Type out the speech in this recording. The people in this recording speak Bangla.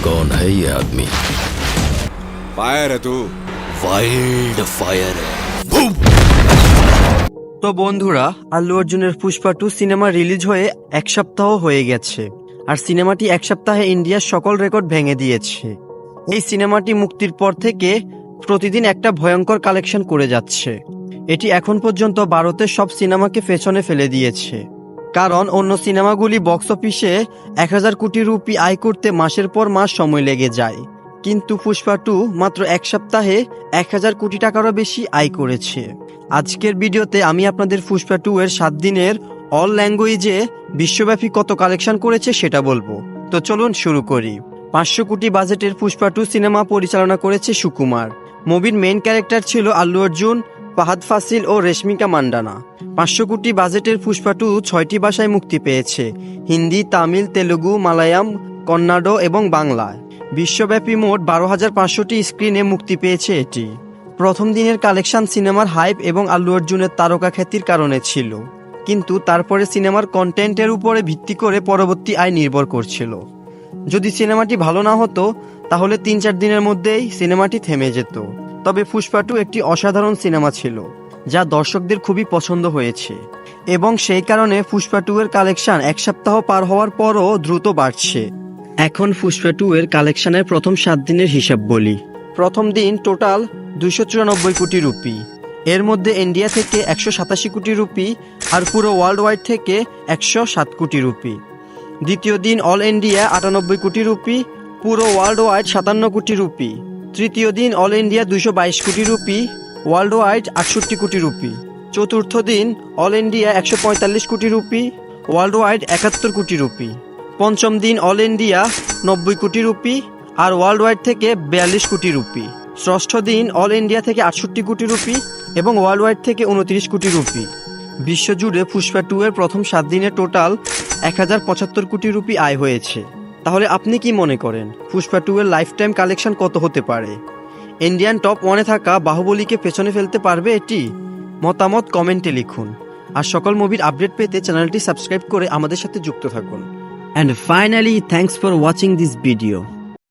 कौन है ये आदमी? फायर है तू। वाइल्ड फायर है। তো বন্ধুরা, আল্লু অর্জুনের পুষ্পা 2 সিনেমা রিলিজ হয়ে এক সপ্তাহ হয়ে গেছে, আর সিনেমাটি এক সপ্তাহে ইন্ডিয়ার সকল রেকর্ড ভেঙে দিয়েছে। এই সিনেমাটি মুক্তির পর থেকে প্রতিদিন একটা ভয়ঙ্কর কালেকশন করে যাচ্ছে। এটি এখন পর্যন্ত ভারতের সব সিনেমাকে পেছনে ফেলে দিয়েছে, কারণ অন্য সিনেমাগুলি বক্স অফিসে 1000 কোটি রুপি আয় করতে মাসের পর মাস সময় লেগে যায়, কিন্তু পুষ্পা 2 মাত্র এক সপ্তাহে 1000 কোটি টাকারও বেশি আয় করেছে। আজকের ভিডিওতে আমি আপনাদের পুষ্পা 2 এর 7 দিনের অল ল্যাঙ্গুয়েজে বিশ্বব্যাপী কত কালেকশন করেছে সেটা বলবো। তো চলুন শুরু করি। 500 কোটি বাজেটের পুষ্পা 2 সিনেমা পরিচালনা করেছে সুকুমার। মুভির মেইন ক্যারেক্টার ছিল আল্লু অর্জুন, ফাহাদ ফাসিল ও রেশমিকা মান্ডানা। 500 কোটি বাজেটের পুষ্পা 2 6টি ভাষায় মুক্তি পেয়েছে: হিন্দি, তামিল, তেলুগু, মালায়াম, কন্নাড় এবং বাংলায়। বিশ্বব্যাপী মোট 12,500টি স্ক্রিনে মুক্তি পেয়েছে এটি। প্রথম দিনের কালেকশন সিনেমার হাইপ এবং আল্লু অর্জুনের তারকা খ্যাতির কারণে ছিল, কিন্তু তারপরে সিনেমার কন্টেন্টের উপরে ভিত্তি করে পরবর্তী আয় নির্ভর করছিল। যদি সিনেমাটি ভালো না হতো তাহলে 3-4 দিনের মধ্যেই সিনেমাটি থেমে যেত। তবে পুষ্পা 2 একটি অসাধারণ সিনেমা ছিল, যা দর্শকদের খুবই পছন্দ হয়েছে, এবং সেই কারণে পুষ্পা 2 এর কালেকশন এক সপ্তাহ পার হওয়ার পরও দ্রুত বাড়ছে। এখন পুষ্পা 2 এর কালেকশনের প্রথম 7 দিনের হিসাব বলি। প্রথম দিন টোটাল 294 কোটি রুপি, এর মধ্যে ইন্ডিয়া থেকে 187 কোটি রুপি আর পুরো ওয়ার্ল্ড ওয়াইড থেকে 107 কোটি রুপি। দ্বিতীয় দিন অল ইন্ডিয়া 98 কোটি রুপি, পুরো ওয়ার্ল্ড ওয়াইড 57 কোটি রুপি। তৃতীয় দিন অল ইন্ডিয়া 222 কোটি রুপি, ওয়ার্ল্ড ওয়াইড 68 কোটি রুপি। চতুর্থ দিন অল ইন্ডিয়া 145 কোটি রুপি, ওয়ার্ল্ড ওয়াইড 71 কোটি রুপি। পঞ্চম দিন অল ইন্ডিয়া 90 কোটি রুপি আর ওয়ার্ল্ড ওয়াইড থেকে 42 কোটি রুপি। ষষ্ঠ দিন অল ইন্ডিয়া থেকে 68 কোটি রুপি এবং ওয়ার্ল্ড ওয়াইড থেকে 29 কোটি রুপি। বিশ্বজুড়ে পুষ্পা 2 এর প্রথম 7 দিনে টোটাল 1075 কোটি রুপি আয় হয়েছে। তাহলে আপনি কি মনে করেন পুষ্পা 2 এর লাইফ টাইম কালেকশন কত হতে পারে? ইন্ডিয়ান টপ 1-এ থাকা বাহুবলীকে পেছনে ফেলতে পারবে এটি? মতামত কমেন্টে লিখুন, আর সকল মুভির আপডেট পেতে চ্যানেলটি সাবস্ক্রাইব করে আমাদের সাথে যুক্ত থাকুন। And finally, thanks for watching this video.